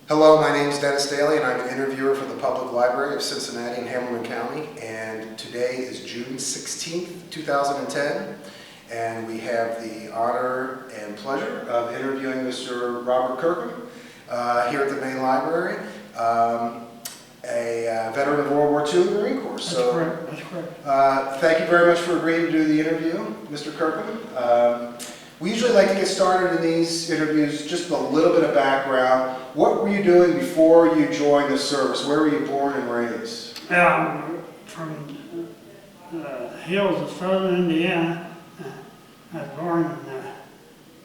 Hello, my name is Dennis Daly and I'm an interviewer for the Public Library of Cincinnati and Hamilton County, and today is June 16th, 2010, and we have the honor and pleasure of interviewing Mr. Robert Kirkham here at the main library, a veteran of World War II in the Marine Corps. That's correct. Thank you very much for agreeing to do the interview, Mr. Kirkham. We usually like to get started in these interviews, just a little bit of background. What were you doing before you joined the service? Where were you born and raised? I'm from the hills of southern Indiana. I was born in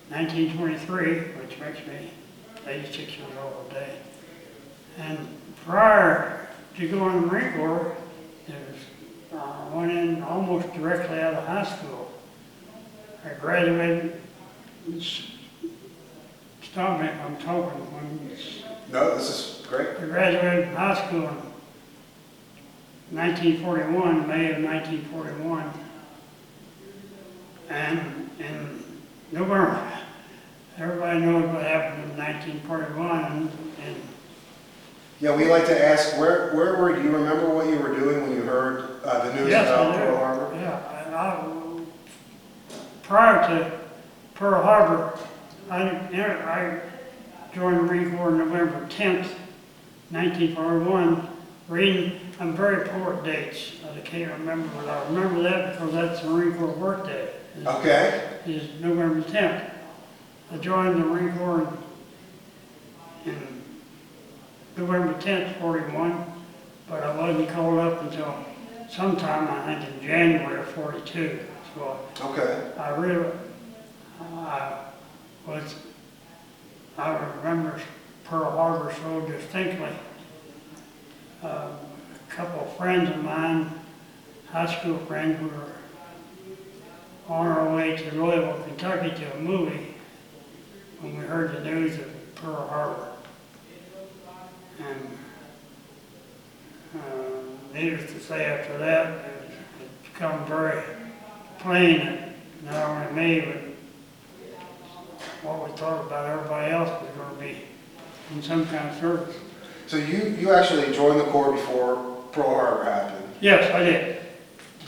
1923, which makes me 86 years old today. And prior to going to the Marine Corps, I went in almost directly out of high school. I graduated, stop me if I'm talking when No, this is great. I graduated from high school in 1941, May of 1941. And in November, everybody knows what happened in 1941. And Yeah, we like to ask, where were you? Remember what you were doing when you heard the news about Pearl Harbor? Yeah, prior to Pearl Harbor, I joined the Marine Corps November 10th, 1941. I'm very poor at dates. I can't remember, but I remember that because that's the Marine Corps workday. Okay. Is November 10th. I joined the Marine Corps in November 10th, 41, but I wasn't called up until sometime, I think, in January of 42. So Okay. I remember Pearl Harbor so distinctly. A couple of friends of mine, high school friends, we were on our way to Louisville, Kentucky to a movie when we heard the news of Pearl Harbor. And needless to say, after that, it's become very plain that not only me, but what we thought about everybody else was going to be in some kind of service. So you actually joined the Corps before Pearl Harbor happened? Yes, I did.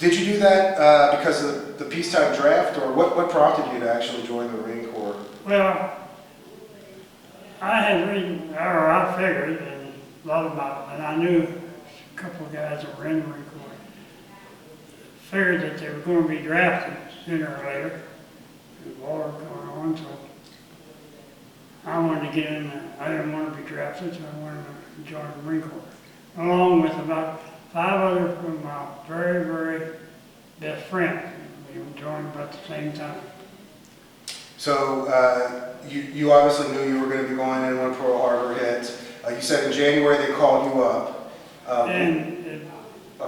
Did you do that because of the peacetime draft, or what prompted you to actually join the Marine Corps? Well, I had read, or I figured, and a lot of my, and I knew a couple of guys that were in the Marine Corps, figured that they were going to be drafted sooner or later. There's war going on, so I wanted to get in there. I didn't want to be drafted, so I wanted to join the Marine Corps, along with about 5 other of my very, very best friends. We joined about the same time. So you obviously knew you were going to be going in when Pearl Harbor hit. You said in January they called you up.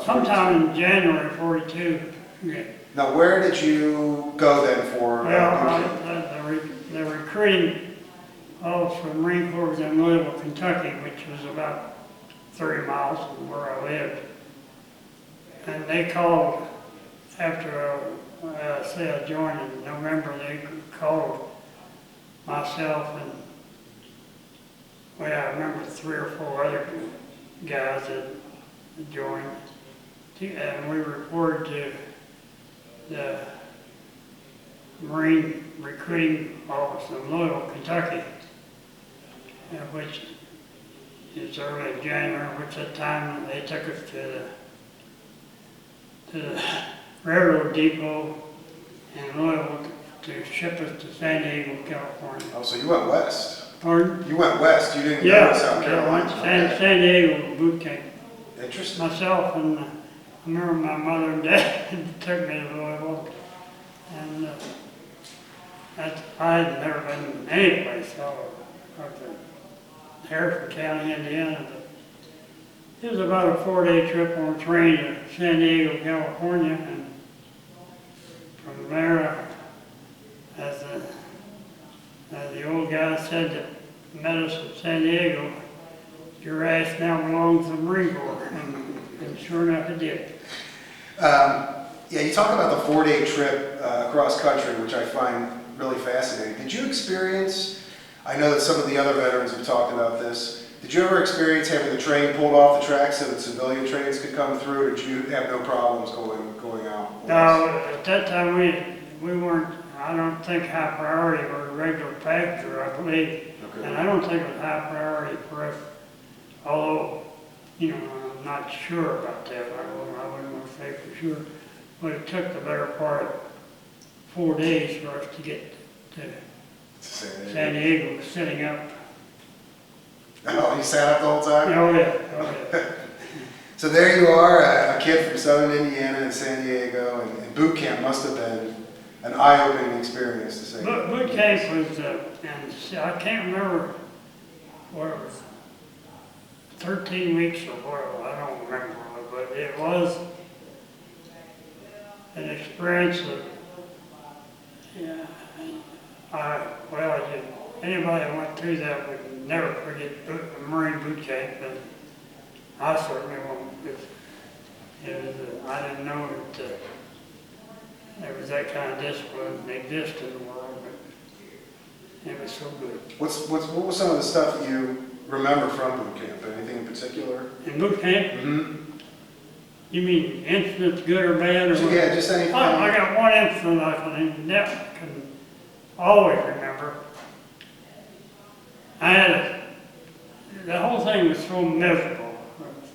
Sometime in January 42. Yeah. Now, where did you go then for? Well, the recruiting office for the Marine Corps was in Louisville, Kentucky, which was about 30 miles from where I lived. And they called after I joined in November. They called myself and, well, I remember 3 or 4 other guys that joined, and we reported to the Marine Recruiting Office in Louisville, Kentucky, which is early in January, which at the time they took us to the railroad depot in Louisville to ship us to San Diego, California. Oh, so you went west. Pardon? You went west. You didn't go to South Carolina. Yeah, I went to San Diego boot camp. Interesting. Myself and I remember my mother and dad took me to Louisville, and I had never been any place up to Harrison County, Indiana. But it was about a 4-day trip on a train to San Diego, California, and from there, as the old guy said that met us at San Diego, your ass now belongs to the Marine Corps, and sure enough it did. Yeah, you talk about the 4-day trip across country, which I find really fascinating. Did you experience I know that some of the other veterans have talked about this. Did you ever experience having the train pulled off the track so that civilian trains could come through, or did you have no problems going out? No, at that time we weren't, I don't think high priority or regular passenger, I believe. Okay. And I don't think it was high priority for us, although, you know, I'm not sure about that. I wouldn't want to say for sure. But it took the better part of 4 days for us to get to San Diego, sitting up. Oh, you sat up the whole time? Oh yeah, oh yeah. So there you are, a kid from southern Indiana in San Diego, and boot camp must have been an eye-opening experience to say. Boot camp was, and I can't remember what it was, 13 weeks or what, I don't remember, but it was an experience that, yeah, anybody that went through that would never forget Marine boot camp, and I certainly won't, because I didn't know that there was that kind of discipline that exists in the world, but it was so good. What was some of the stuff that you remember from boot camp? Anything in particular? In boot camp? Mm-hmm. You mean incidents, good or bad? Or Yeah, just anything. I got one incident I can always remember. The whole thing was so miserable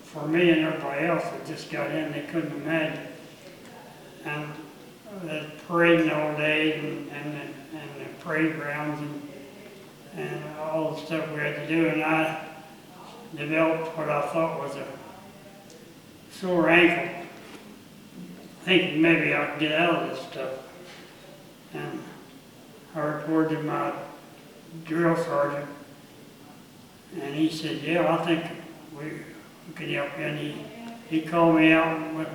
for me and everybody else that just got in, they couldn't imagine. And the parading all day and the parade grounds and all the stuff we had to do, and I developed what I thought was a sore ankle, thinking maybe I could get out of this stuff. And I reported to my drill sergeant, and he said, yeah, I think we can help you. And he called me out with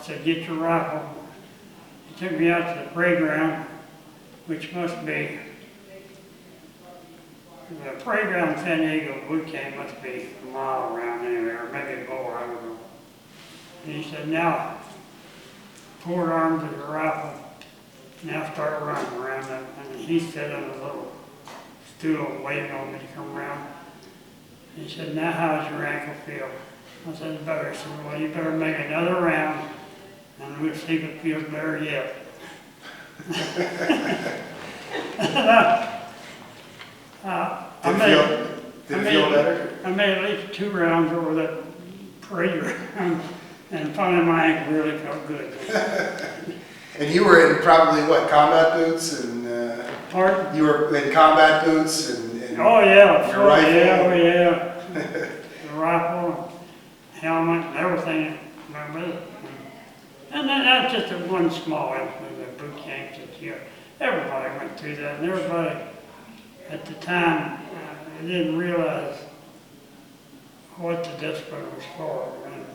said, get your rifle. He took me out to the parade ground, which must be, the parade ground in San Diego boot camp must be a mile around anywhere, or maybe more, I don't know. And he said, now, forward arm to the rifle, now start running around them. And he sat on a little stool waiting on me to come around. He said, now how's your ankle feel? I said, better. He said, well, you better make another round, and we'll see if it feels better yet. Did it feel better? I made at least 2 rounds over that parade round, and finally my ankle really felt good. And you were in probably what, combat boots and? Pardon? You were in combat boots and oh yeah, your rifle. Yeah. The rifle, helmet, and everything went with it. And that's just one small incident of boot camp that everybody went through that, and everybody at the time didn't realize what the discipline was for. And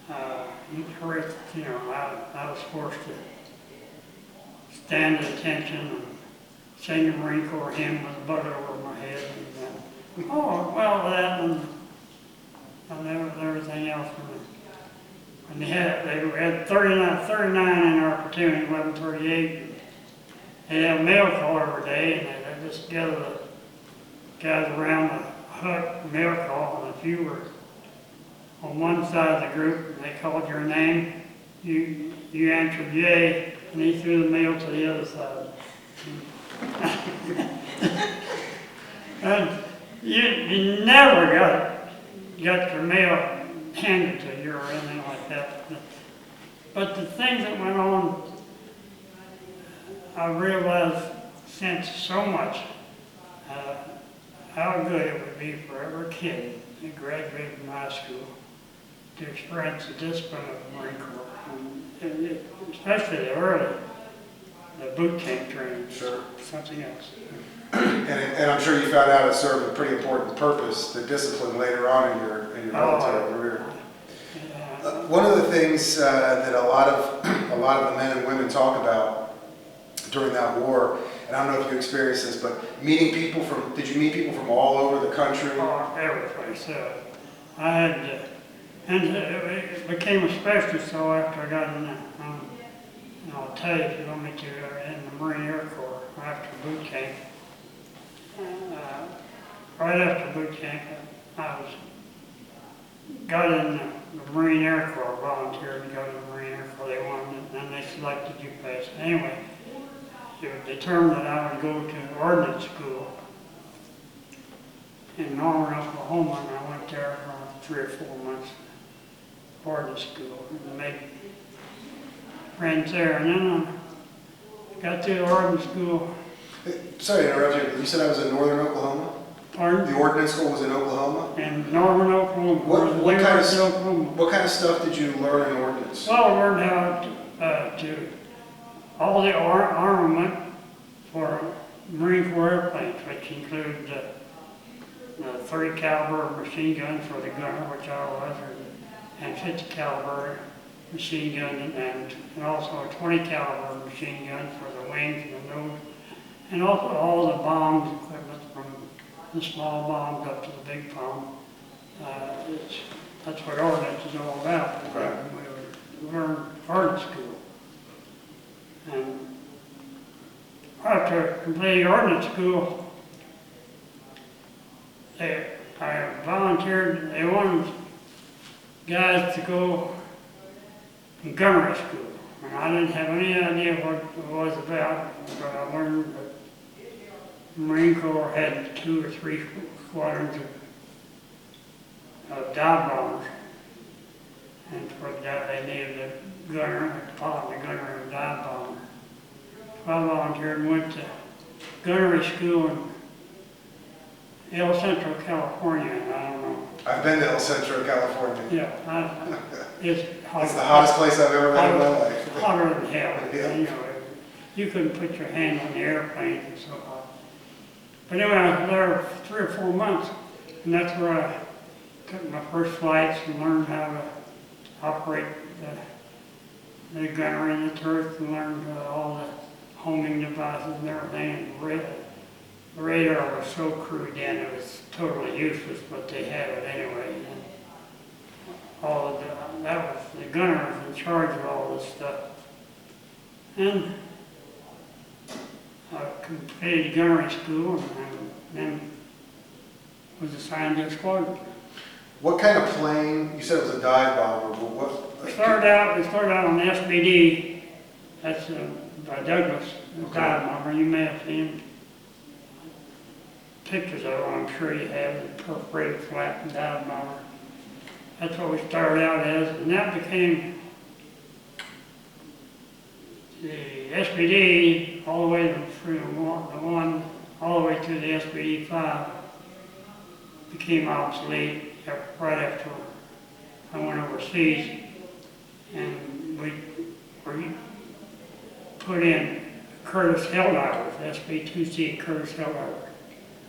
I was forced to stand at attention and sing the Marine Corps hymn with a bucket over my head. And, that and everything else. And they had 39 in our platoon, 1138. They had a mail call every day, and they just gathered the guys around the hut, mail call, and if you were on one side of the group and they called your name, you answered yay, and he threw the mail to the other side. And you never got your mail handed to you or anything like that. But the things that went on, I realized since so much how good it would be for every kid that graduated from high school to experience the discipline of the Marine Corps, and especially the boot camp training. Sure. Something else. And I'm sure you found out it served a pretty important purpose, the discipline later on in your military career. One of the things that a lot of the men and women talk about during that war, and I don't know if you experienced this, but did you meet people from all over the country? Oh, every place. I had, and it became especially so after I got in and I'll tell you if you want me to, in the Marine Air Corps after boot camp. Right after boot camp, got in the Marine Air Corps, volunteered to go to the Marine Air Corps. They wanted it, and they selected you past. Anyway, it was determined that I would go to ordnance school in Norman, Oklahoma, and I went there for 3 or 4 months, ordnance school, and made friends there. And then I got to the ordnance school. Sorry to interrupt you, but you said I was in northern Oklahoma? Pardon? The ordnance school was in Oklahoma? In Norman, Oklahoma. What kind of stuff did you learn in ordnance? Well, I learned how to all the armament for Marine Corps airplanes, which include the 30 caliber machine gun for the gunner, which I was, and 50 caliber machine gun, and also a 20 caliber machine gun for the wings and the nose, and also all the bombs equipment from the small bombs up to the big bomb. That's what ordnance is all about. Right. We learn ordnance school. And after completing ordnance school, I volunteered. They wanted guys to go in gunnery school. And I didn't have any idea what it was about, but I learned that the Marine Corps had 2 or 3 squadrons of dive bombers. And for that, they needed a gunner, a pilot, a gunner, and a dive bomber. So I volunteered and went to gunnery school in El Centro, California, and I don't know. I've been to El Centro, California. Yeah, it's hot. It's the hottest place I've ever been in my life. Hotter than hell. Yeah. You know, you couldn't put your hand on the airplane and so on. But anyway, I was there 3 or 4 months, and that's where I took my first flights and learned how to operate the gunnery and the turret, and learned all the homing devices and everything. And the radar was so crude then, it was totally useless, but they had it anyway. And all of that was the gunner was in charge of all this stuff. And I completed gunnery school and then was assigned to a squadron. What kind of plane? You said it was a dive bomber, but what? We started out on the SBD. That's by Douglas, the dive bomber. You may have seen pictures of it. I'm sure you have, the perforated flat and dive bomber. That's what we started out as, and that became the SBD all the way through the one, all the way to the SBD-5 became obsolete right after I went overseas, and we put in Curtis Helldivers, SB-2C Curtis Helldivers,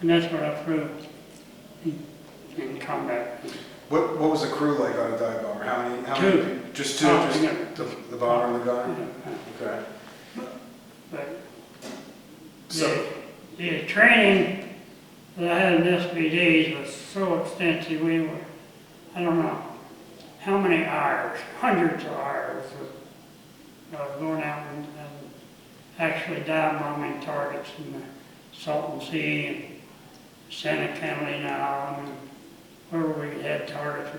and that's what I flew in combat. What was the crew like on a dive bomber? How many? Two. Just two? The bomber and the gunner? Okay. But So, the training that I had in SBDs was so extensive. We were, I don't know how many hours, hundreds of hours of going out and actually dive bombing targets in the Salton Sea and Santa Catalina Island, and wherever we had targets,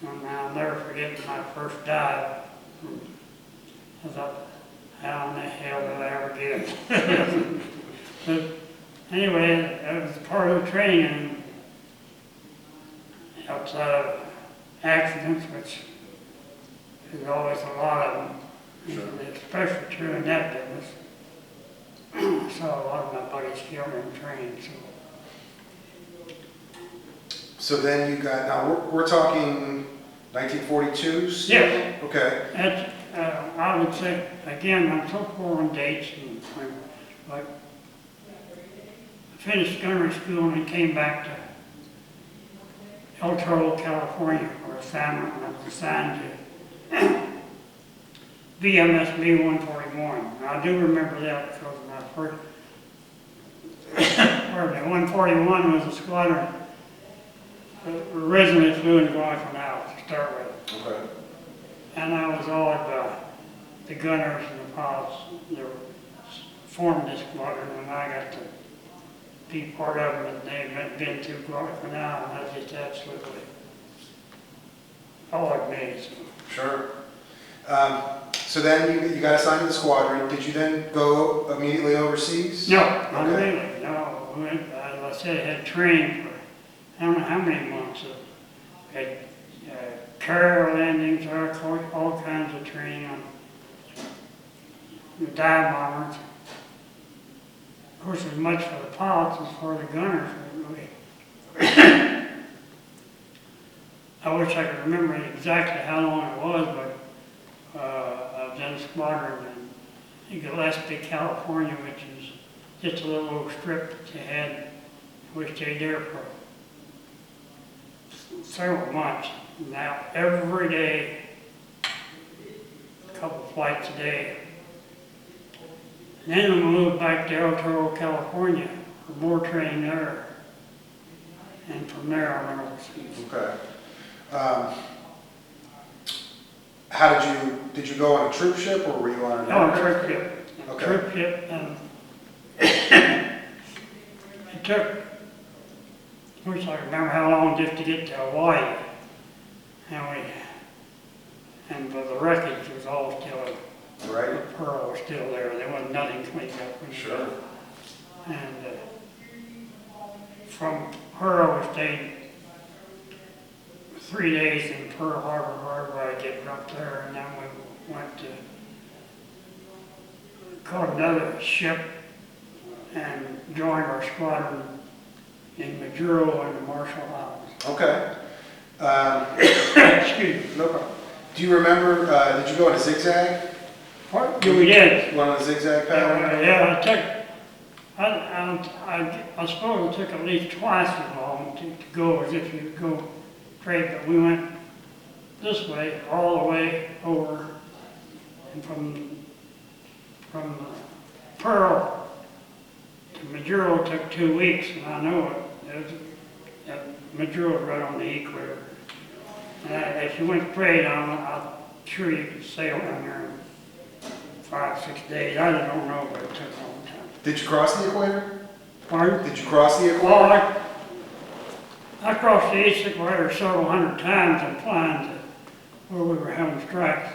I'll never forget my first dive. I thought, how in the hell did I ever get it? But anyway, that was part of the training, and outside of accidents, which there's always a lot of them, sure. Especially true in that business. So a lot of my buddies killed in training. So then you got, now we're talking 1942 still? Yes. Okay. That's, I would say, again, I'm so poor on dates, but I finished gunnery school and came back to El Toro, California for assignment, and I was assigned to VMSB 141. And I do remember that because my first, 141 was a squadron that originally flew in Guadalcanal to start with. Okay. And I was all the gunners and the pilots. There were formed this squadron, and I got to be part of them, and they've been through Guadalcanal, and I just absolutely awed me. So. Sure. So then you got assigned to the squadron. Did you then go immediately overseas? No, not really, no. We went, as I said, I had training for I don't know how many months. Had carrier landings, all kinds of training on the dive bombers. Of course, as much for the pilots as for the gunners. I wish I could remember exactly how long it was, but I was in a squadron in Gillespie, California, which is just a little old strip that they had. We stayed there for several months. Now, every day, a couple flights a day. And then we moved back to El Toro, California, for more training there. And from there, I went overseas. Okay. Did you go on a troop ship, or were you on an On a troop ship. Okay. Troop ship, and it took, I wish I could remember how long just to get to Hawaii. And the wreckage was all still, Right. the Pearl was still there. There wasn't nothing cleaned up. Sure. And from Pearl, we stayed 3 days in Pearl Harbor, wherever I get up there, and then we went to, caught another ship and joined our squadron in Maduro and the Marshall Islands. Okay. Excuse me. No problem. Do you remember, did you go on a zigzag? What? We did. Went on a zigzag pattern? Yeah, I suppose it took at least twice as long to go as if you go straight, but we went this way, all the way over, and from Pearl to Maduro took 2 weeks, and I know it. Maduro right on the equator. And if you went straight on, I'm sure you could sail down there in 5, 6 days. I don't know, but it took a long time. Did you cross the equator? Pardon? Did you cross the equator? Well, I crossed the east equator several hundred times and flying to where we were having strikes.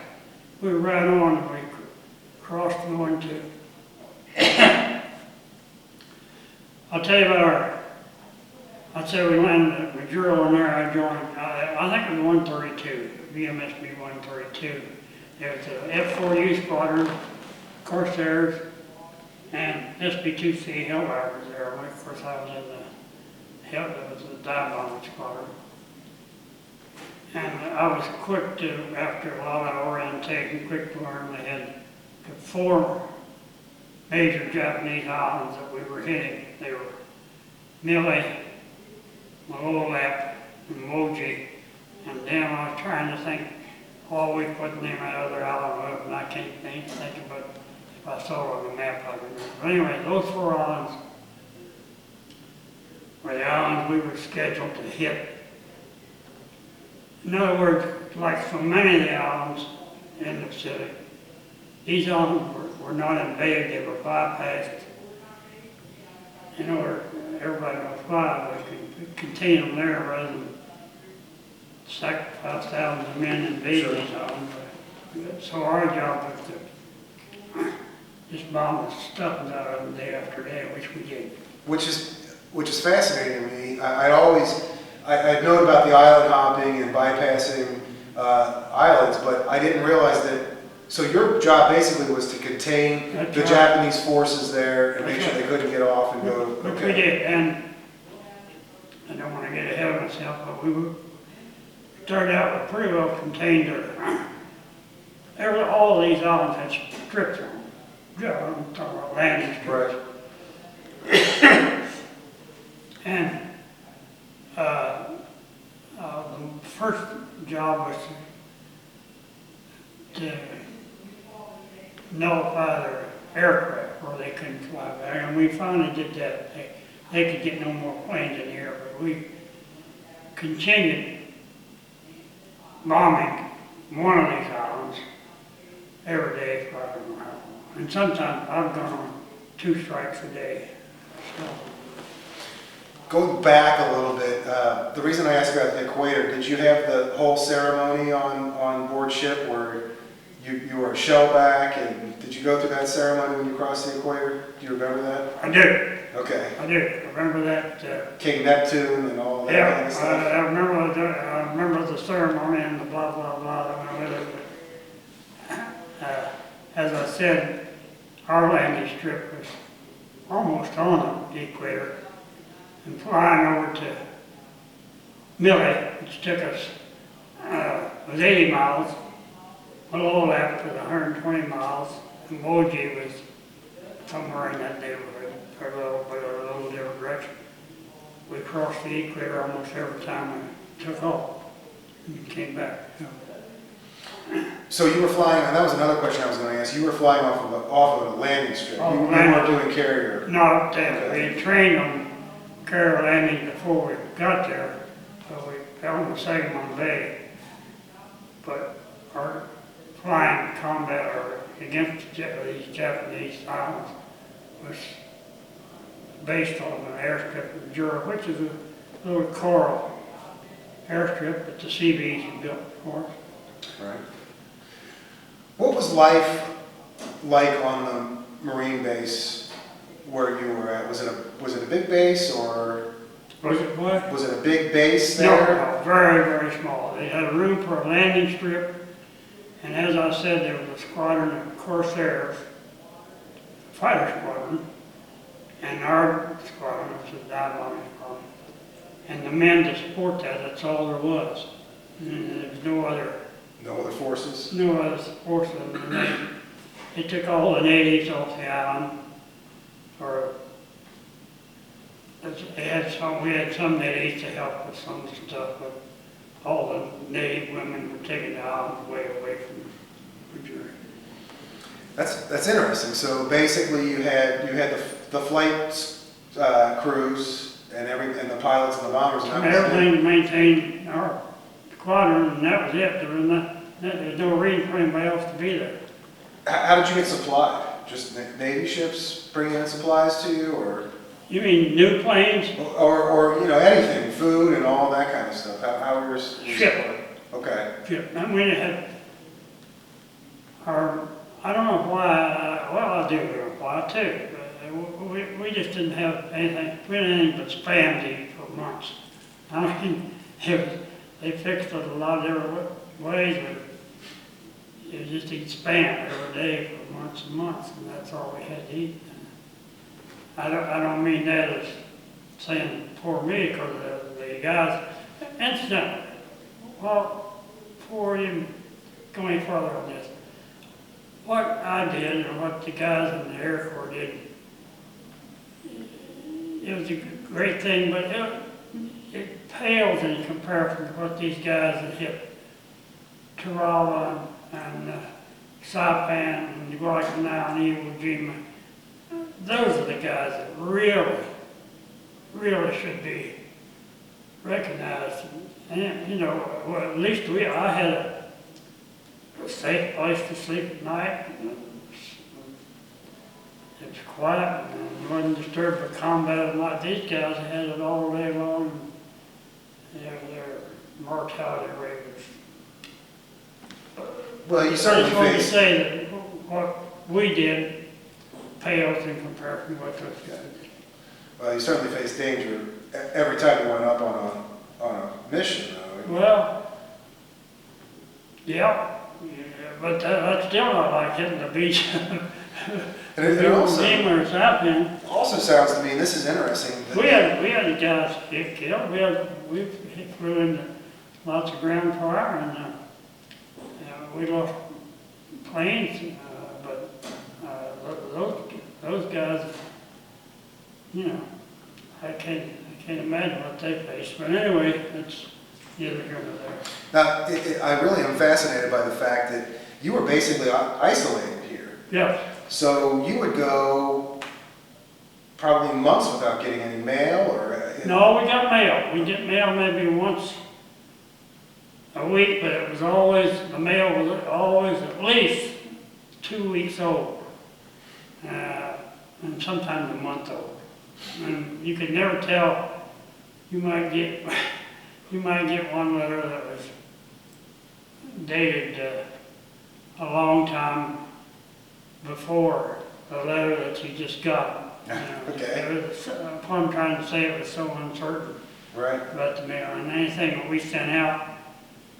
We were right on and we crossed going to. I'll tell you about I'd say we landed at Maduro and there I joined, I think it was 132, VMSB 132. There was the F-4U squadron, Corsairs, and SB-2C Helldiver there. Of course, I was in the dive bomber squadron. And I was quick to, after a lot of orientation, quick to learn they had the 4 major Japanese islands that we were hitting. They were Mille, Malolap, and Moji. And then I was trying to think, we put the name of that other island up, and I can't think of it. If I saw it on the map, I remember. But anyway, those 4 islands were the islands we were scheduled to hit. In other words, like so many of the islands in the Pacific, these islands were not invaded, they were bypassed. In order, everybody knows why, we could contain them there rather than sacrifice thousands of men invading these islands. So our job was to just bomb the stuff out of them day after day, which we did. Which is fascinating to me. I'd known about the island hopping and bypassing islands, but I didn't realize that. So your job basically was to contain the Japanese forces there and make sure they couldn't get off and go. Which we did, and I don't want to get ahead of myself, but we started out with pretty well contained all of these islands had strips on them. I'm talking about landing strips. Right. And the first job was to nullify their aircraft where they couldn't fly back, and we finally did that. They could get no more planes in here, but we continued bombing one of these islands every day for I don't know how long. And sometimes I've gone on 2 strikes a day. So, Going back a little bit, the reason I asked about the equator, did you have the whole ceremony on board ship where you were shellback, and did you go through that ceremony when you crossed the equator? Do you remember that? I do. Okay. I do. I remember that. King Neptune and all that Yeah, kind of stuff? I remember the ceremony and the blah, blah, blah that went with it. But, as I said, our landing strip was almost on the equator. And flying over to Millie, which took us, was 80 miles. Below that was 120 miles. And Moji was somewhere in that neighborhood, or a little different direction. We crossed the equator almost every time we took off and came back. So you were flying, and that was another question I was going to ask. You were flying off of a landing strip. You weren't doing carrier. Not that. We had trained on carrier landing before we got there, so we fell in the Sangamon Bay. But our flying combat or against these Japanese islands was based on an airstrip in Jura, which is a little Corp airstrip that the Seabees had built for us. Right. What was life like on the Marine base where you were at? Was it a big base, or Was it what? was it a big base No, there? no, very, very small. They had room for a landing strip, and as I said, there was a squadron of Corsairs, fighter squadron, and our squadron was a dive bombing squadron. And the men to support that, that's all there was. And there was no other forces? No other forces. And they took all the natives off the island, or we had some natives to help with some stuff, but all the native women were taking the island way away from Missouri. That's interesting. So basically, you had the flight crews and the pilots and the bombers. And Everything to maintain our squadron, and that was it. There was no reason for anybody else to be there. How did you get supplied? Just Navy ships bringing in supplies to you, or? You mean new planes? Or anything, food and all that kind of stuff. How were your Ship. Okay. Ship. I mean, it had our, I don't know why, well, I do know why too. But we just didn't have anything, we didn't have anything but spam to eat for months. I mean, they fixed it a lot of different ways, but you just eat spam every day for months and months, and that's all we had to eat. I don't mean that as saying poor me, because the guys, incidentally, well, before you go any further on this, what I did and what the guys in the Air Corps did, it was a great thing, but it pales in comparison to what these guys that hit Tarawa and Saipan and Guadalcanal and Iwo Jima. Those are the guys that really should be recognized. And well, at least I had a safe place to sleep at night. It was quiet and wasn't disturbed by combat like these guys had it all day long. Their mortality rate was. Well, you certainly I just wanted to faced. say that what we did pales in comparison to what those guys did. Well, you certainly faced danger every time you went up on a mission, though. Well, yeah, but that's still not like hitting the beach. And it also sounds to me, and this is interesting. We had the guys get killed. We flew into lots of ground fire, and we lost planes. But those guys, I can't imagine what they faced. But anyway, it's neither here nor there. Now, I really am fascinated by the fact that you were basically isolated here. Yeah. So you would go probably months without getting any mail, or? No, we got mail. We get mail maybe once a week, but the mail was always at least 2 weeks old. and sometimes a month old. And you could never tell, you might get, you might get one letter that was dated a long time before the letter that you just got. You know, Okay. it was, what I'm trying to say, it was so uncertain Right. about the mail. And anything that we sent out,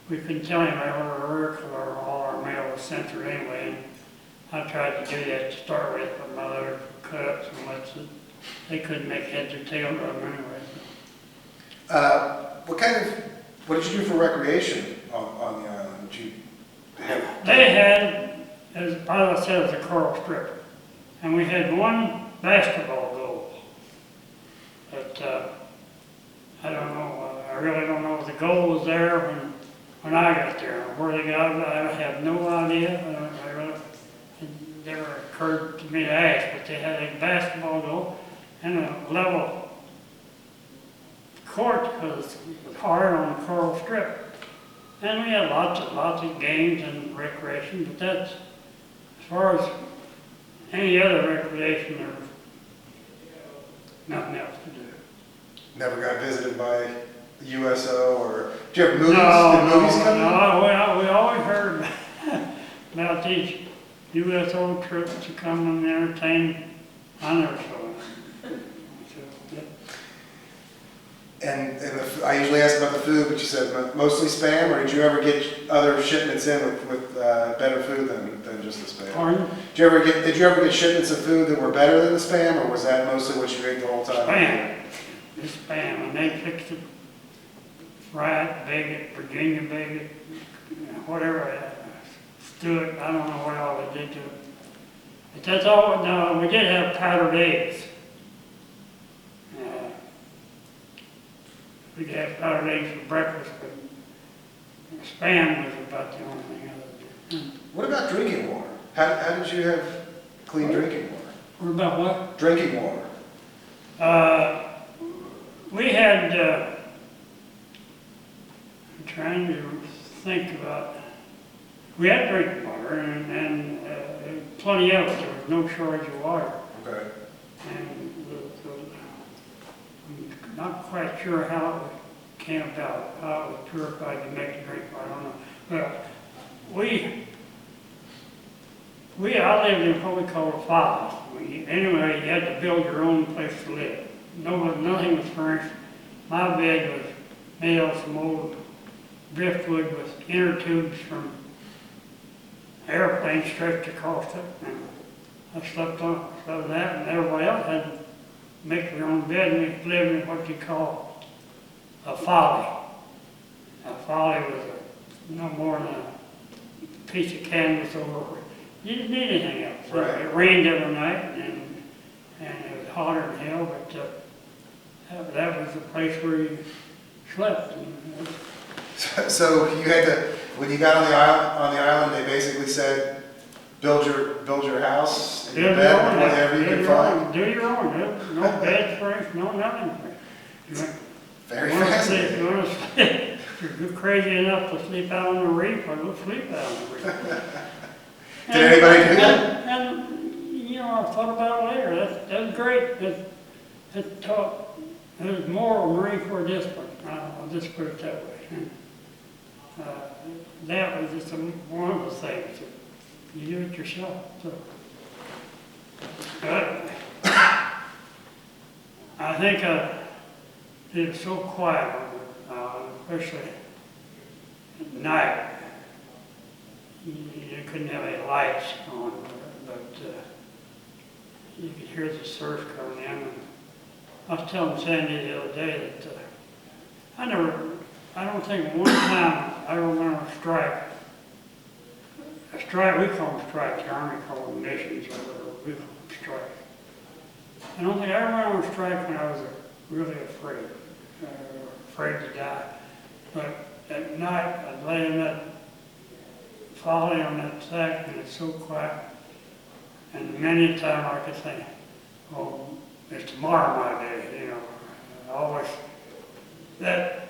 we couldn't tell anybody what our work or all our mail was sent through anyway. And I tried to do that to start with, but my letter cut up so much that they couldn't make heads or tails of them anyway. What did you do for recreation on the island? Did you have? They had, as I said, it was a coral strip. And we had one basketball goal. But I don't know, I really don't know if the goal was there when I got there. Where they got it, I have no idea. I really, it never occurred to me to ask, but they had a basketball goal and a level court because it was hard on the coral strip. And we had lots of games and recreation, but that's, as far as any other recreation, there was nothing else to do. Never got visited by the USO or, did you have movies? No, Did movies come in? no, we always heard about these USO trips to come and entertain. I never saw it. So, yeah. And I usually ask about the food, but you said mostly Spam, or did you ever get other shipments in with better food than just the Spam? Pardon? Did you ever get shipments of food that were better than the Spam, or was that mostly what you ate the whole time? Spam. It's Spam, and they fixed it, fried, bake it, Virginia bake it, whatever, stew it, I don't know what all they did to it. But that's all, no, we did have powdered eggs. We could have powdered eggs for breakfast, but Spam was about the only thing I did. What about drinking water? How did you have clean drinking water? What about what? Drinking water. We had, I'm trying to think about, we had drinking water and plenty of it. There was no shortage of water. Okay. And I'm not quite sure how it came about, how it was purified to make the drink water, I don't know. But I lived in what we call a folly. Anyway, you had to build your own place to live. Nothing was furnished. My bed was made of some old driftwood with inner tubes from airplanes stretched across it. And I slept on that, and everybody else had to make their own bed, and we lived in what you call a folly. A folly was no more than a piece of canvas over. You didn't need anything else. Right. It rained every night, and it was hotter than hell, but that was the place where you slept. So you had to, when you got on the island, they basically said, build your house and your bed with whatever you could find. Do your own. No bed furnished, no nothing. Very fascinating. If you want to sleep, if you're crazy enough to sleep out on the reef, or go sleep out on the reef. Did anybody do that? And you know, I thought about it later. That's great. It taught. It was more Marine Corps discipline. I'll just put it that way. That was just one of the things. You do it yourself. So. But I think it was so quiet, especially at night. You couldn't have any lights on, but you could hear the surf coming in. And I was telling Sandy the other day that I don't think one time I remember a strike. A strike, we call them strikes, the Army call them missions, or whatever, we call them strikes. I don't think I remember a strike when I was really afraid to die. But at night, I'd lay in that folly on that sack, and it's so quiet. And many a time I could think, oh, it's tomorrow my day, you know. Always, that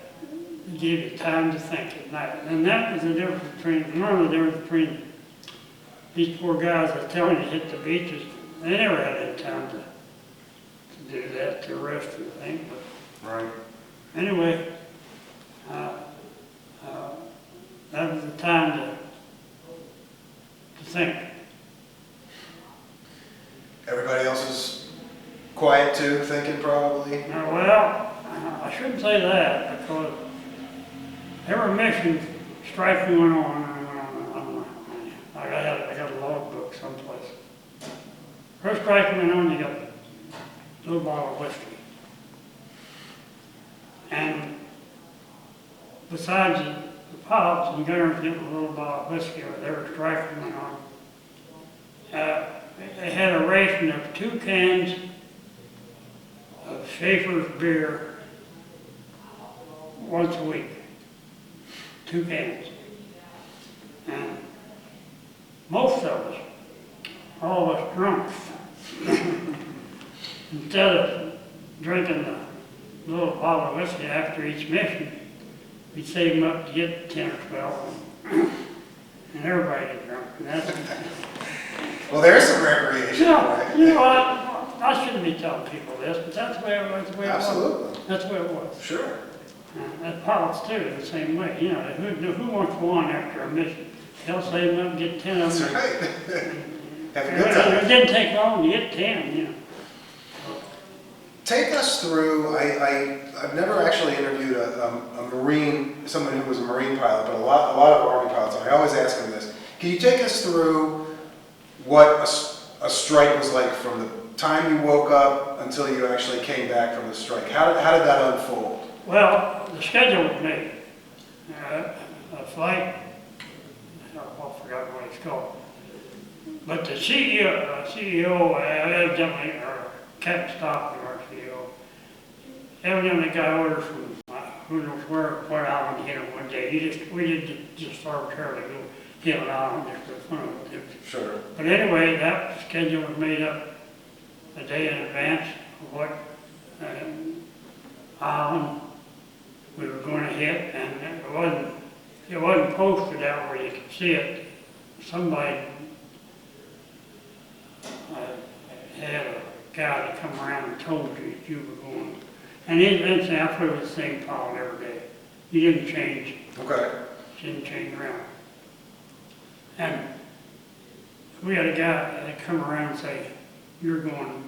gave you time to think at night. And that was the difference between, one of the difference between these poor guys that tell you to hit the beaches they never had any time to do that, to rest and think, but Right. anyway, that was the time to think. Everybody else is quiet too, thinking probably? Well, I shouldn't say that, because every mission striking went on and went on and on. I got a logbook someplace. First striking went on, you got a little bottle of whiskey. And besides the pops and gunners getting a little bottle of whiskey, every striking went on. They had a ration of 2 cans of Schaefer's beer once a week. 2 cans. And most of us, all of us drunks, instead of drinking the little bottle of whiskey after each mission, we'd save them up to get 10 or 12, and everybody get drunk. And that's, Well, there's some recreation, right? you know, I shouldn't be telling people this, but that's the way it was. Absolutely. That's the way it was. Sure. And pilots too, the same way. You know, who wants one after a mission? They'll save them up and get 10 of them. That's right. Have a It good time. didn't take long to get 10, you know. Take us through, I've never actually interviewed a Marine, someone who was a Marine pilot, but a lot of Army pilots, I always ask them this. Can you take us through what a strike was like from the time you woke up until you actually came back from the strike? How did that unfold? Well, the schedule was made. A flight, I forgot what it's called. But the CEO evidently, or Captain Stockton, our CEO, evidently got orders from who knows what island hit him one day. We didn't just arbitrarily go hit an island just for fun of it. Sure. But anyway, that schedule was made up a day in advance of what island we were going to hit, and it wasn't posted out where you could see it. Somebody had a guy that come around and told you that you were going. And incidentally, I flew with the same pilot every day. He didn't change. Okay. Didn't change around. And we had a guy that come around and say, you're going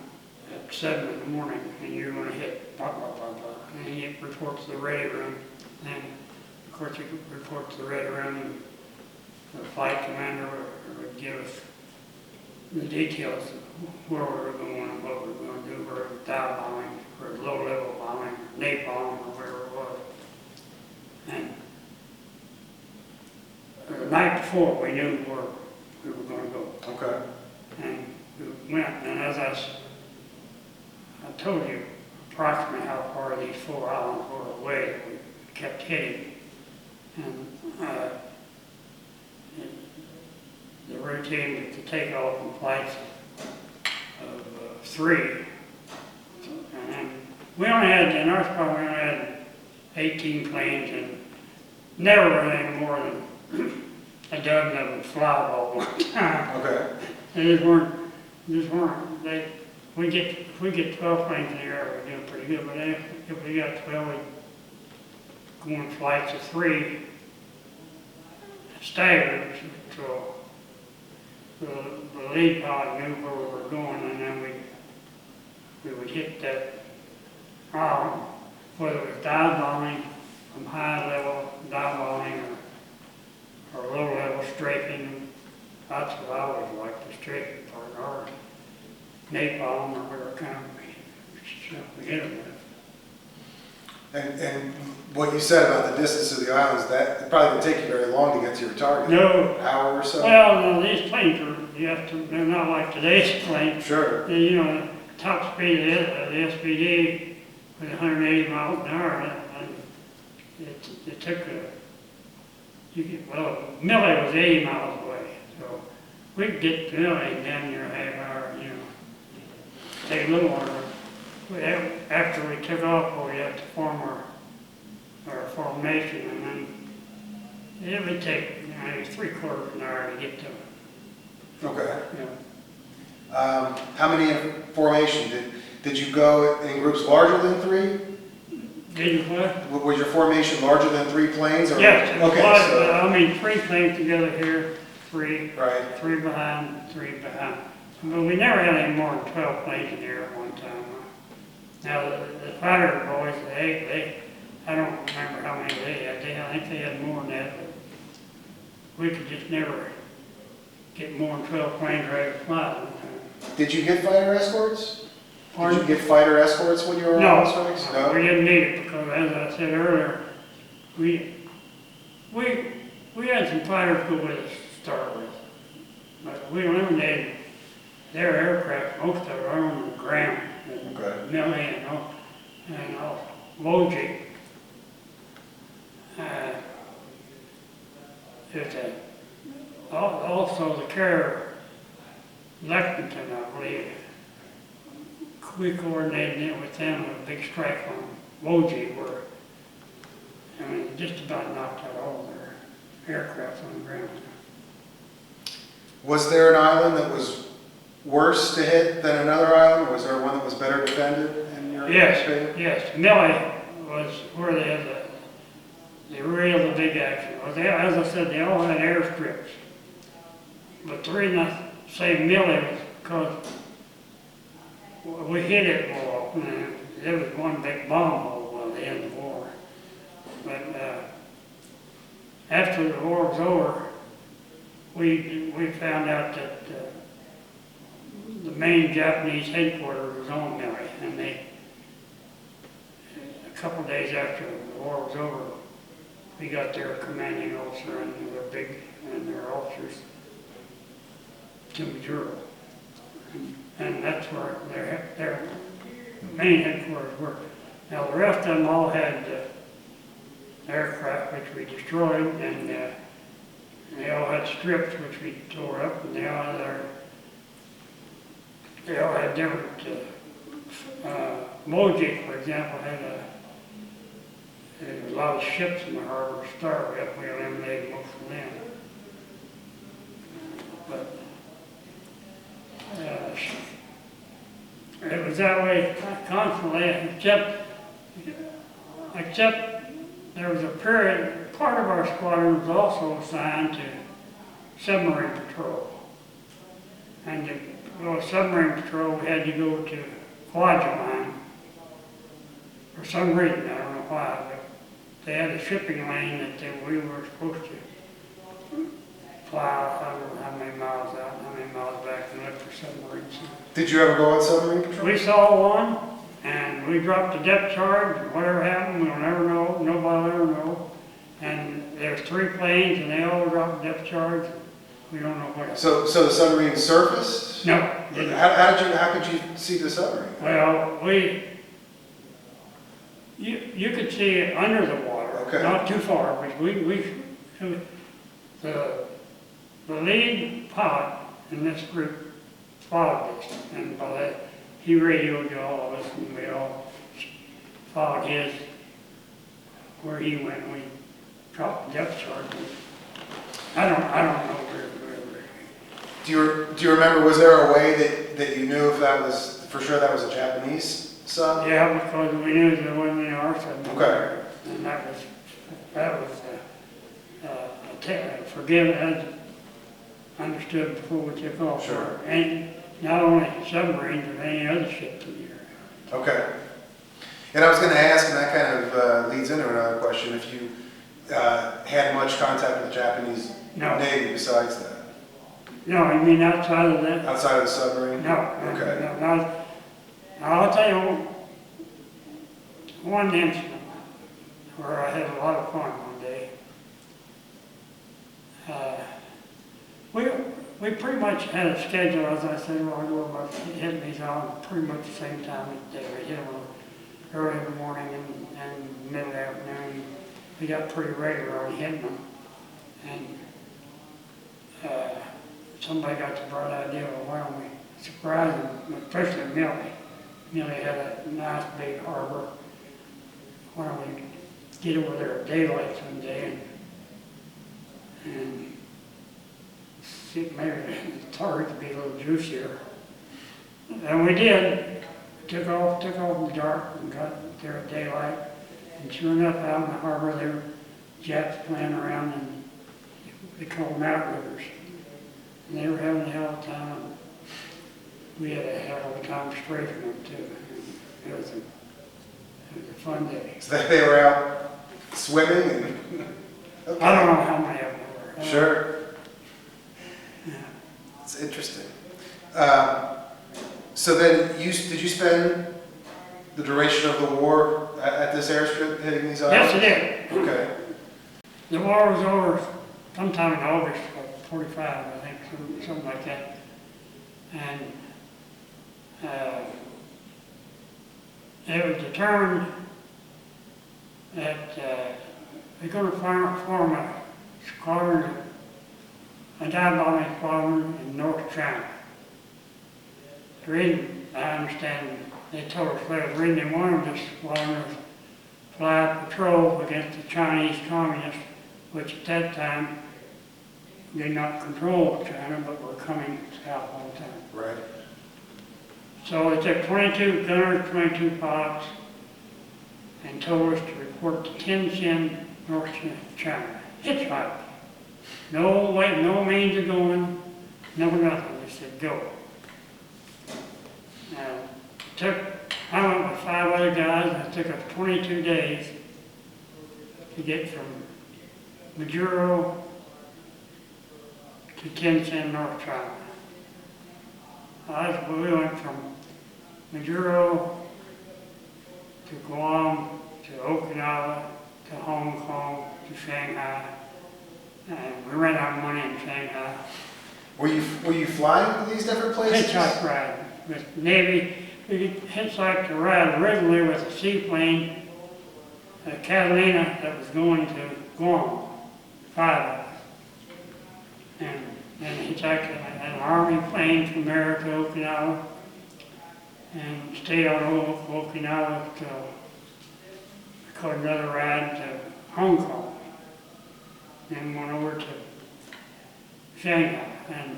at 7 in the morning and you're going to hit blah, blah, blah, blah. And he reports to the ready room. And of course he reports to the ready room, and the flight commander would give us the details of where we were going and what we were going to do, where we were dive bombing, or low level bombing, napalm, or whatever it was. And the night before, we knew where we were going to go. Okay. And we went, and as I told you approximately how far these 4 islands were away that we kept hitting. And the routine was to take off in flights of 3. And we only had, in our squad, we only had 18 planes, and never really more than a dozen of them fly all one time. Okay. They just weren't, if we get 12 planes in the air, we're doing pretty good, but if we got 12, we'd go on flights of 3, staggered, so the lead pilot knew where we were going, and then we would hit that island, whether it was dive bombing from high level, dive bombing, or low level strafing. That's what I always liked, the strafing part, or napalm, or whatever kind of stuff we hit them with. And what you said about the distance of the islands, that it probably didn't take you very long to get to your target. No. An hour or so? Well, no, these planes they're not like today's planes. Sure. You know, the top speed of the SPD was 180 miles an hour, and it took Millie was 80 miles away, so we could get to Millie in damn near a half hour, you know. Take a little longer. After we took off, we had to form our formation, and then it would take maybe 3/4 of an hour to get to them. Okay. Yeah. How many in formation? Did you go in groups larger than 3? Did you what? Was your formation larger than 3 planes? Or? Yes, it Okay, was, so, I mean, 3 planes together here, 3, right. 3 behind, 3 behind. But we never had any more than 12 planes in here at one time. Now, the fighter boys, I don't remember how many they had. I think they had more than that, but we could just never get more than 12 planes ready to fly at one time. Did you get fighter escorts? Pardon? Did you get fighter escorts when you were No, on strikes? no, we didn't need it because, as I said earlier, we had some fighters go with us to start with, but we eliminated their aircraft. Most of them are on the ground. Okay. Millie and Wojcik. Also the carrier Lexington, I believe. We coordinated it with them with a big strike on Wojcik where, I mean, just about knocked out all their aircraft on the ground. Was there an island that was worse to hit than another island? Was there one that was better defended in your opinion? Yes. Millie was where they had the big action. Well, as I said, they all had airstrips. But the reason I say Millie was because we hit it more often, and there was one big bomb hole at the end of the war. But after the war was over, we found out that the main Japanese headquarters was on Millie, and a couple days after the war was over, we got their commanding officer and their officers to Missouri. And that's where their main headquarters were. Now the rest of them all had aircraft which we destroyed, and they all had strips which we tore up, and they all had different. Wojcik, for example, had a lot of ships in the harbor to start with. We eliminated most of them. But it was that way constantly, except there was a period, part of our squadron was also assigned to submarine patrol. And to go submarine patrol, we had to go to Kwajalein. For some reason, I don't know why, but they had a shipping lane that we were supposed to fly, I don't know how many miles out, how many miles back, and look for submarines. Did you ever go on submarine patrol? We saw one, and we dropped the depth charge, and whatever happened, we'll never know, nobody will ever know. And there's 3 planes, and they all dropped depth charge. We don't know what. So the submarine surfaced? No. How could you see the submarine? Well, you could see it under the water, okay. Not too far, but the lead pilot in this group followed us, and by that, he radioed to all of us, and we all followed his, where he went. We dropped the depth charge. I don't know where. Do you remember, was there a way that you knew if that was, for sure that was a Japanese sub? Yeah, because we knew there wasn't any our sub. Okay. And that was forgiven, as understood before we took off. Sure. And not only submarines, but any other ships in the area. Okay. And I was going to ask, and that kind of leads into another question, if you had much contact with the Japanese Navy besides that? No, I mean outside of that? Outside of the submarine? No. Okay. No. I'll tell you one incident where I had a lot of fun one day. We pretty much had a schedule, as I said, where I go about hitting these on pretty much the same time of the day. We hit them early in the morning and middle of the afternoon. We got pretty regular on hitting them. And somebody got the bright idea, well, why don't we surprise them, especially Millie. Millie had a nice big harbor. Why don't we get over there at daylight someday and see if maybe the target could be a little juicier. And we did. Took off in the dark and got there at daylight. And sure enough, out in the harbor, there were Japs playing around, and they called them outriggers. And they were having a hell of a time. We had a hell of a time strafing them too. It was a fun day. So they were out swimming and... Okay. I don't know how many of them there were. Sure. Yeah. It's interesting. So then, did you spend the duration of the war at this airstrip hitting these islands? Yes, it did. Okay. The war was over sometime in August of 45, I think, something like that. And it was determined that we're going to form a squadron, a dive bombing squadron in North China. The reason, I understand, they told us the reason they wanted this squadron was fly patrol against the Chinese communists, which at that time did not control China, but were coming south all the time. Right. So they took 22 gunners, 22 pilots, and told us to report to Tianjin, North China. Hitchhike. No way, no means of going, no nothing. They said go. I went with 5 other guys, and it took us 22 days to get from Majuro to Tianjin, North China. We went from Majuro to Guam to Okinawa to Hong Kong to Shanghai, and we ran out of money in Shanghai. Were you flying to these different places? Hitchhike ride with Navy. We hitchhiked a ride originally with a seaplane, a Catalina that was going to Guam, 5 of us. And hitchhiked an Army plane from there to Okinawa, and stayed on Okinawa till we caught another ride to Hong Kong. Then went over to Shanghai, and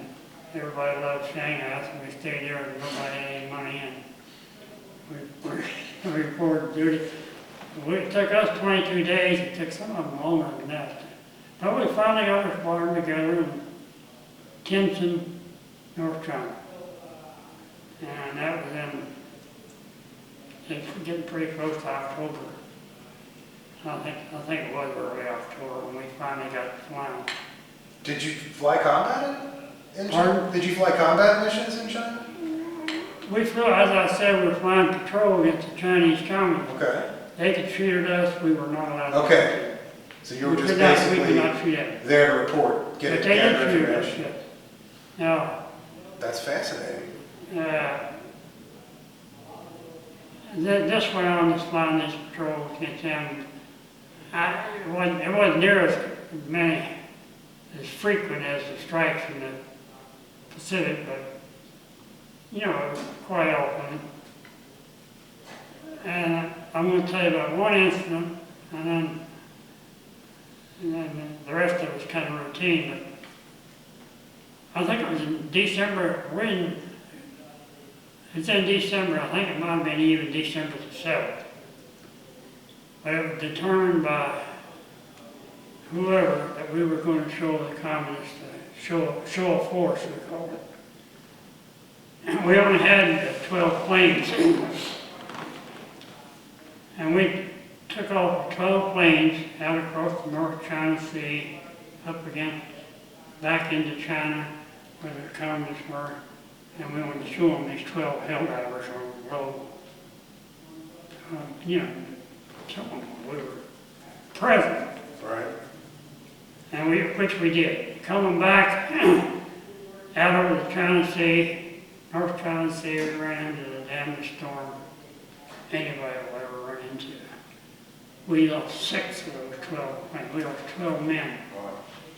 everybody loved Shanghai, so we stayed there and nobody had any money, and we reported duty. It took us 22 days, it took some of them longer than that. But we finally got our squadron together in Tianjin, North China. And that was it's getting pretty close to October. I think it was early October when we finally got flying. Did you fly combat in China? Pardon? Did you fly combat missions in China? We flew, as I said, we were flying patrol against the Chinese communists. Okay. They could shoot at us, we were not allowed to. Okay. So you were just We basically could not shoot at them. there to report, get But it, they gather did shoot at us, information. yes. Now, That's fascinating. this went on, this flying these patrols against them. It wasn't near as many, as frequent as the strikes in the Pacific, but you know, quite often. And I'm going to tell you about one incident, and then the rest of it was kind of routine. But I think it was in December. It's in December. I think it might have been even December the 7th. But it was determined by whoever that we were going to show the communists show of force, we called it. We only had 12 planes, and we took off 12 planes out across the North China Sea, up again, back into China, where the communists were, and we wanted to show them these 12 hell divers on the road. You know, some of them we were present. Right. And which we did. Coming back out over the China Sea, North China Sea, we ran into the damnedest storm anybody will ever run into. We lost 6 of those 12 planes. We lost 12 men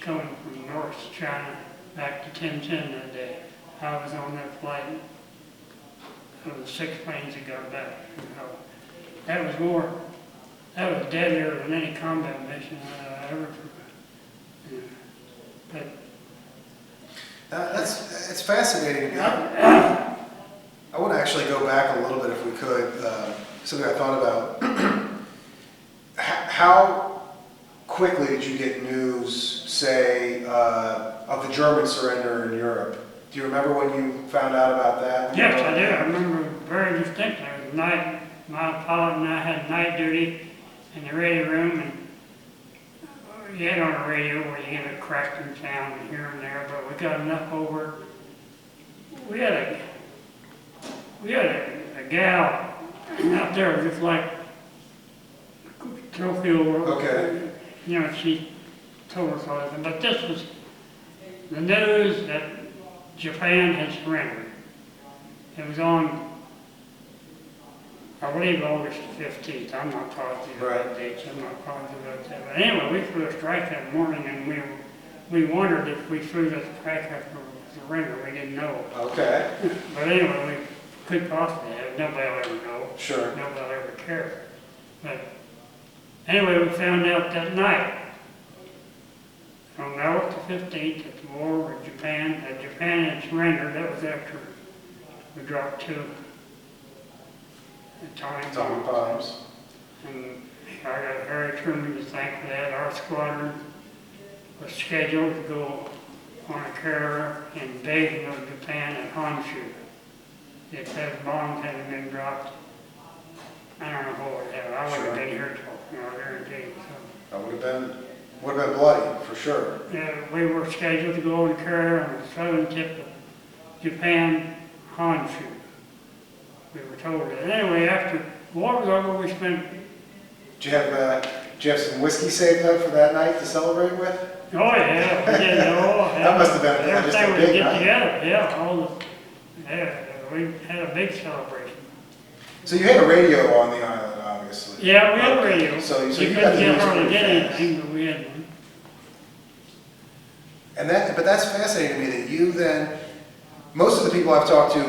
coming from North China back to Tianjin that day. I was on that flight of the 6 planes that got back. That was deadlier than any combat mission I ever. But It's fascinating. I I want to actually go back a little bit if we could. Something I thought about. How quickly did you get news, say, of the German surrender in Europe? Do you remember when you found out about that? Yes, I do. I remember very distinctly. It was night. My pilot and I had night duty in the radio room, and you had on a radio where you get a cracking sound here and there, but we got enough over. We had a gal out there just like trophy over. Okay. You know, she told us all that. But this was the news that Japan had surrendered. It was on, I believe, August 15th. I'm not positive about dates. I'm not positive about that. But anyway, we flew a strike that morning, and we wondered if we flew the strike after surrender. We didn't know. Okay. But anyway, we could possibly have. Nobody will ever know. Sure. Nobody will ever care. But anyway, we found out that night, on August 15th, that the war with Japan, that Japan had surrendered. That was after we dropped two atomic bombs. And I got Harry Truman to thank for that. Our squadron was scheduled to go on a carrier invasion of Japan at Honshu. If those bombs hadn't been dropped, I don't know what would have. I would have been here talking, I guarantee you. So. That would have been bloody, for sure. Yeah, we were scheduled to go on a carrier on the southern tip of Japan, Honshu. We were told that. Anyway, after the war was over, we spent... Did you have some whiskey saved up for that night to celebrate with? Oh yeah, we did. That must have been just a everything big we get night. together. Yeah, we had a big celebration. So you had a radio on the island, obviously. Yeah, we had a radio. So we you got couldn't the get news hardly pretty get fast. anything, but we had one. But that's fascinating to me that you then, most of the people I've talked to,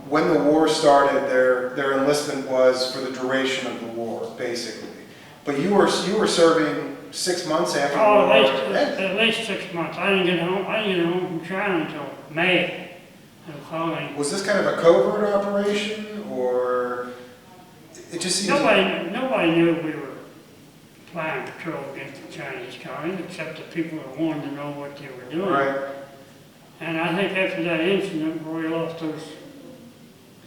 when the war started, their enlistment was for the duration of the war, basically. But you were serving 6 months after the war. At least 6 months. I didn't get home from China until May of the following. Was this kind of a covert operation, or it just seems... Nobody knew we were flying patrol against the Chinese colonies, except the people that wanted to know what they were doing. Right. And I think after that incident where we lost those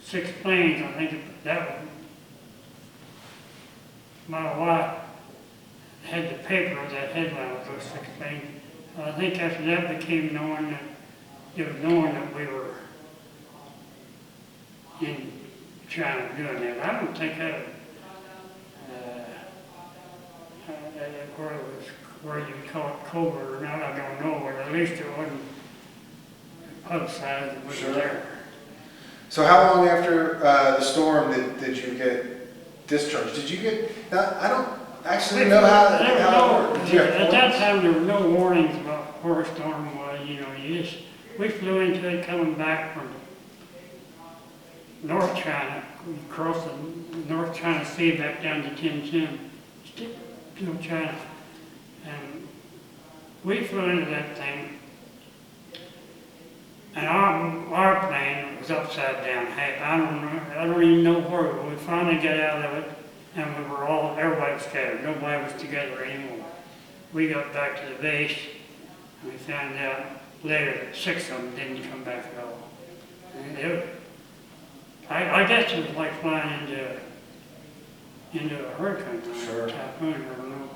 6 planes, I think that was, my wife had the paper with that headline with those 6 planes. I think after that became known that we were in China doing that. I don't think that where you call it covert or not, I don't know, but at least it wasn't publicized, it was Sure. there. So how long after the storm did you get discharged? Did you get... Now, I don't actually know how it worked. Did you have At that points? time, there were no warnings about where a storm was, we flew into it coming back from North China, we crossed the North China Sea back down to Tianjin, still China. And we flew into that thing, and our plane was upside down. Heck, I don't even know where. We finally got out of it, and everybody was scattered. Nobody was together anymore. We got back to the base, and we found out later that 6 of them didn't come back at all. And I guess it was like flying into a hurricane, Sure. typhoon, I don't know.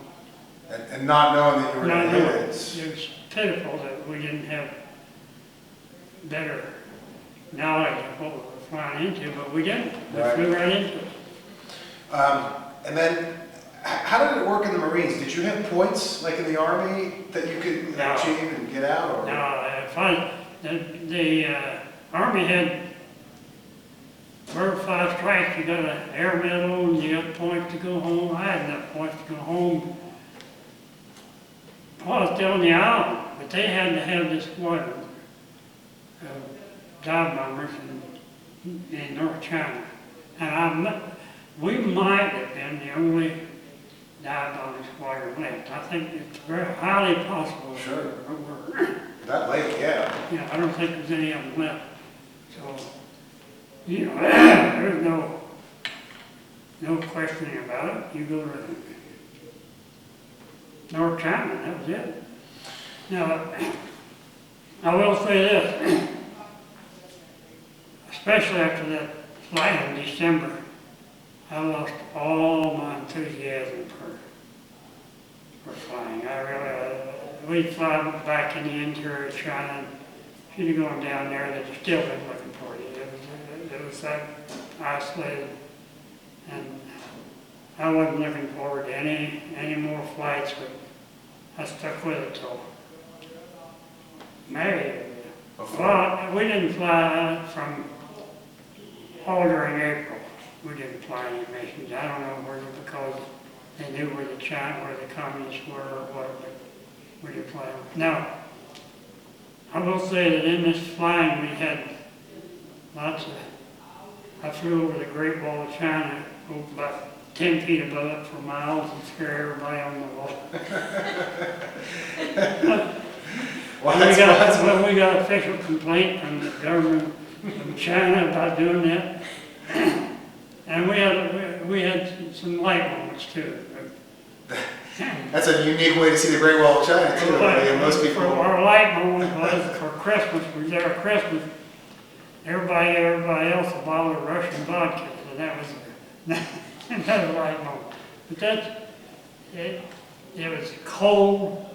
And not knowing that you were No, going to hit it. it was pitiful that we didn't have better knowledge of what we were flying into, but we didn't. We Right. flew right into it. And then, how did it work in the Marines? Did you have points, like in the Army, that you could No. achieve and get out? Or? The Army had 4 or 5 strikes. You got an air medal and you got points to go home. I had enough points to go home. Well, I was still on the island, but they had to have this squadron of dive bombers in North China. And we might have been the only dive bombing squadron left. I think it's very highly possible. Sure. We're, That late, yeah. yeah, I don't think there's any of them left. So You know, there's no questioning about it. You go to North China, that was it. Now, I will say this, especially after that flight in December, I lost all my enthusiasm for flying. I really, we'd fly back in the interior of China, and if you'd have gone down there, they'd still been looking for you. It was that isolated, and I wasn't looking forward to any more flights, but I stuck with it till May. Well, we didn't fly from all during April. We didn't fly any missions. I don't know whether because they knew where the communists were or what, but we didn't fly them. Now, I will say that in this flying we had lots of, I flew over the Great Wall of China, about 10 feet above it for miles and scare everybody on the wall. We got official complaint from the government of China about doing that. And we had some light moments too. That's a unique way to see the Great Wall of China too. Most people. Our light moment was for Christmas. We was there at Christmas. Everybody else a bottle of Russian vodka, and that was another light moment. But it was cold.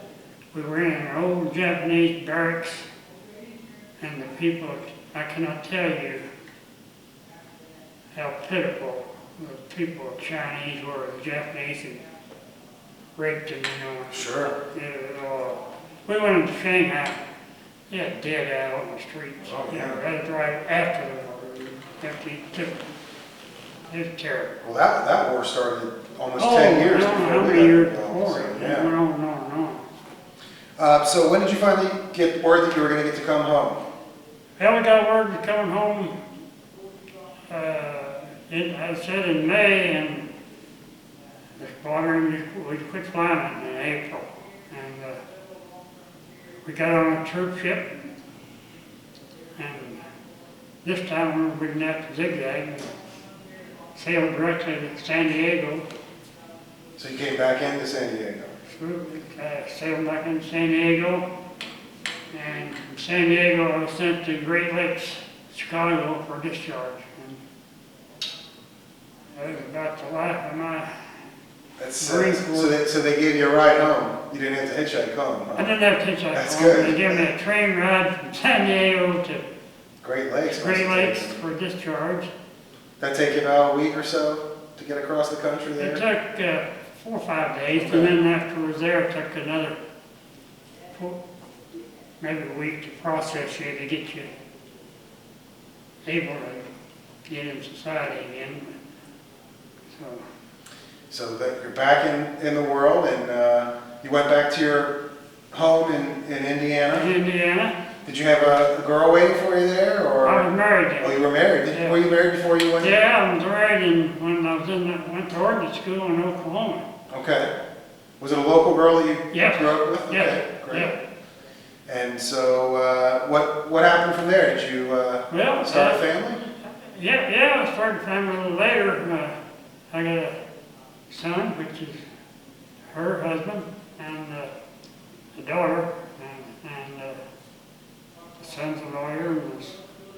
We were in an old Japanese barracks, and the people, I cannot tell you how pitiful the people, Chinese were, the Japanese, and raped them, you know. Sure. We went into Shanghai, they had dead out on the streets. Oh, yeah. That was right after the war. After he took it. It was terrible. Well, that war started almost 10 years before. How many years before? So, Yeah. It went on and on and on. So when did you finally get word that you were going to get to come home? Well, we got word to coming home, I said in May, and the squadron, we quit flying in April. And we got on a troop ship, and this time we didn't have to zigzag, and sailed directly to San Diego. So you came back into San Diego? Sailed back into San Diego, and from San Diego I was sent to Great Lakes, Chicago for discharge. And that was about the life of my Marine Corps. So they gave you a ride home. You didn't have to hitchhike home, huh? I didn't have to hitchhike That's home. good. They gave me a train ride from San Diego to Great Lakes. Great Lakes for discharge. That take you about a week or so to get across the country there? It took 4 or 5 days, Okay. and then after I was there, it took another maybe a week to process you to get you able to get in society again. So that you're back in the world, and you went back to your home in Indiana. In Indiana. Did you have a girl waiting for you there, or? I was married then. Oh, you were married. Yeah. Were you married before you went? Yeah, I was married when I was went to ordnance school in Oklahoma. Okay. Was it a local girl that you Yeah. grew up with? Yeah. Okay, great. Yeah. And so, what happened from there? Did you start a family? Yeah, I started a family a little later. I got a son, which is her husband, and a daughter, and the son's a lawyer, and his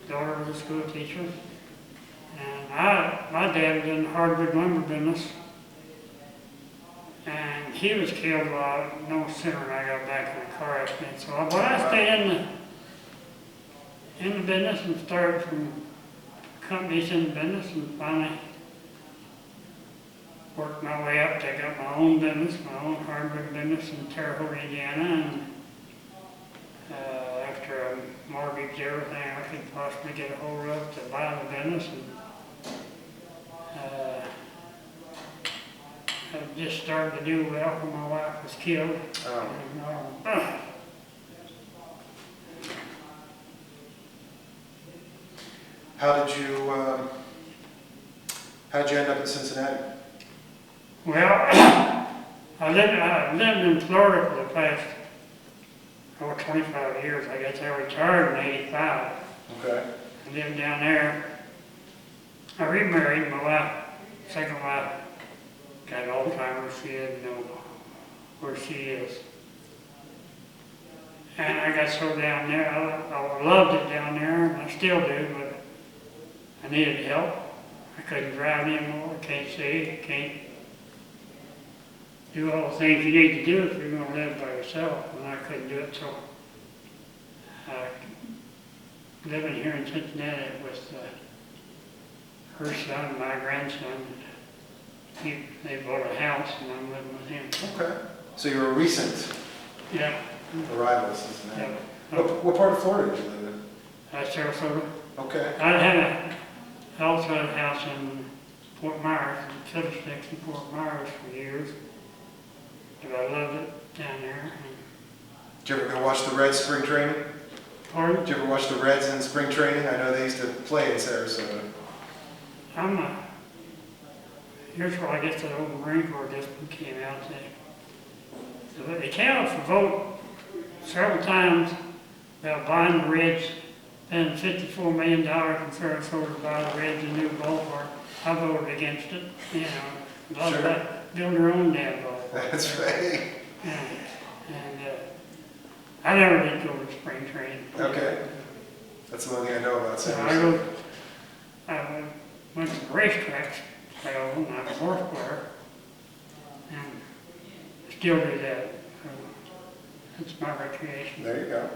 daughter was a school teacher. And my dad was in the hardwood lumber business, and he was killed no sooner than I got back in a car accident. So I stayed in the business and started from companies in the business, and finally worked my way up, take up my own business, my own hardwood business in Terre Haute, Indiana, and after I mortgaged everything I could possibly get a hold of to buy the business, and I just started to do well when my wife was killed. Oh. And, How did you end up in Cincinnati? well, I lived in Florida for the past 25 years. I guess I retired in '85. Okay. I lived down there, I remarried. My wife, second wife, got Alzheimer's. She didn't know where she is. And I got so down there, I loved it down there, and I still do, but I needed help. I couldn't drive anymore, can't see, can't do all the things you need to do if you're going to live by yourself, and I couldn't do it, so living here in Cincinnati with her son, my grandson, they bought a house, and I'm living with him. Okay. So you're a recent Yeah. arrival in Cincinnati. Yeah. What part of Florida do you live in? Sarasota. Okay. I also had a house in Fort Myers, in Fiddlesticks in Fort Myers for years. But I loved it down there. Did you ever go watch the Reds spring training? Pardon? Did you ever watch the Reds in spring training? I know they used to play in Sarasota. Here's where I guess the old Marine Corps discipline came out. They came out for vote several times about buying the Reds, spending $54 million in Sarasota to buy the Reds a new ballpark. I voted against it, you know. Love Sure. that, build their own damn ballpark. That's right. And I never did go to spring training. Okay. That's the only thing I know about So Sarasota. I went to the racetracks, and I'm a horse player, and still do that. So that's my recreation. There you go.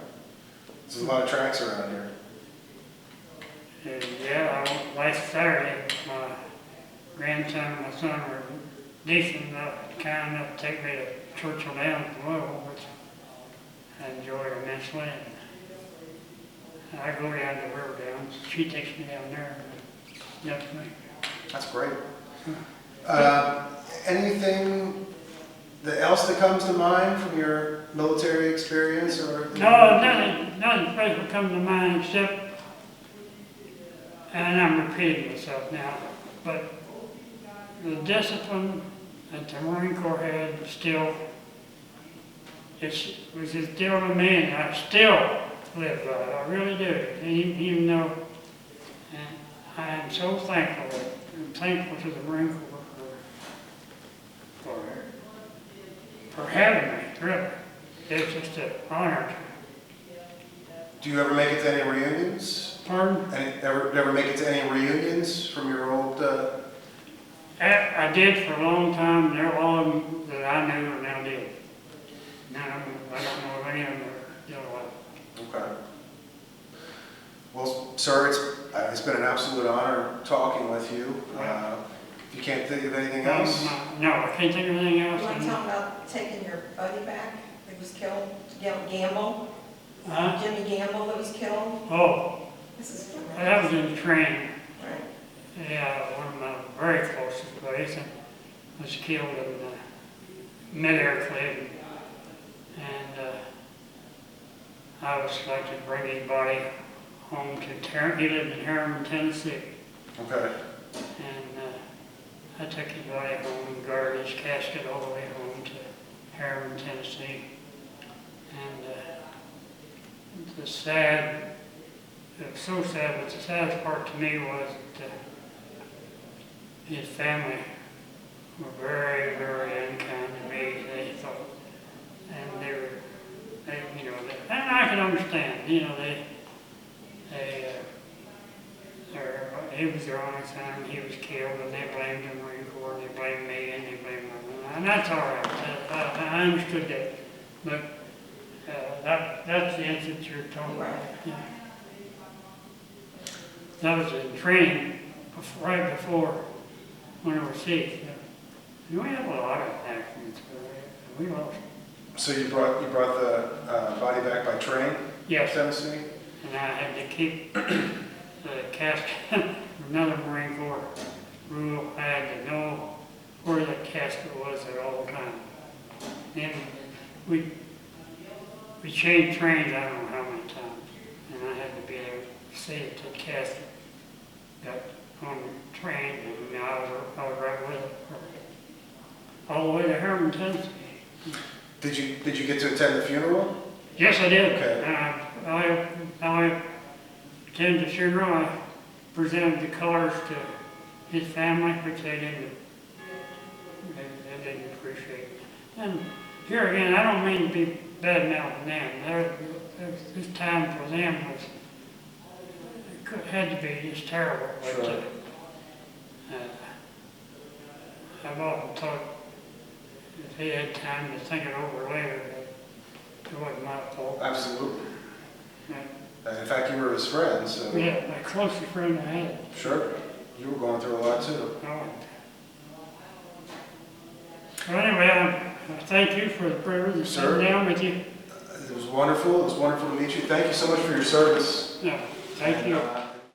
There's a lot of tracks around here. And yeah, last Saturday, my grandson and my son were decent enough, kind enough to take me to Churchill Downs in Louisville, which I enjoyed immensely. And I go down to River Downs. She takes me down there. Definitely. That's great. Anything else that comes to mind from your military experience, or? No, nothing special comes to mind except, and I'm repeating myself now, but the discipline that the Marine Corps had still, was still in me, and I still live by it. I really do. Even though, and I am so thankful. I'm thankful to the Marine Corps for having me. Really, it's just an honor. Do you ever make it to any reunions? Pardon? Ever make it to any reunions from your old? I did for a long time. There are all of them that I knew are now dead. Now I don't know if any of them are still alive. Okay. Well, sir, it's been an absolute honor talking with you. If you can't think of anything else? No, I can't think of anything else. You want to talk about taking your buddy back that was killed? Gamble? Jimmy Gamble that was killed? Oh, This is that was in training. Right. Yeah, one of my very closest buddies was killed in mid-air collision. And I was selected to bring his body home to he lived in Kirkham, Tennessee. Okay. And I took his body home and guarded his casket all the way home to Kirkham, Tennessee. And it was so sad, but the saddest part to me was that his family were very, very unkind to me. They thought, and and I can understand, he was their only son, he was killed, and they blamed the Marine Corps, and they blamed me, and they blamed my, and that's all right. I understood that, but that's the instance you're talking about. Yeah. That was in training right before when I was sick. We had a lot of accidents. We lost. So you brought the body back by train? Yes. Tennessee? And I had to keep the casket, another Marine Corps rule, I had to know where the casket was at all times. And we changed trains I don't know how many times, and I had to be able to see that the casket got on the train, and I was right with it all the way to Herman, Tennessee. Did you get to attend the funeral? Yes, I did. Okay. I attended the funeral. I presented the colors to his family, which they didn't appreciate. And here again, I don't mean to be bad-mouthing them. This time for them had to be just terrible. But, Sure. I've often thought if he had time to think it over later, that it wasn't my fault. Absolutely. Yeah. And in fact, you were his friend, so. Yeah, my closest friend I had. Sure. You were going through a lot too. Oh. Well, anyway, I thank you for the privilege of Sir. sitting down with you. It was wonderful. It was wonderful to meet you. Thank you so much for your service. Yeah, thank you.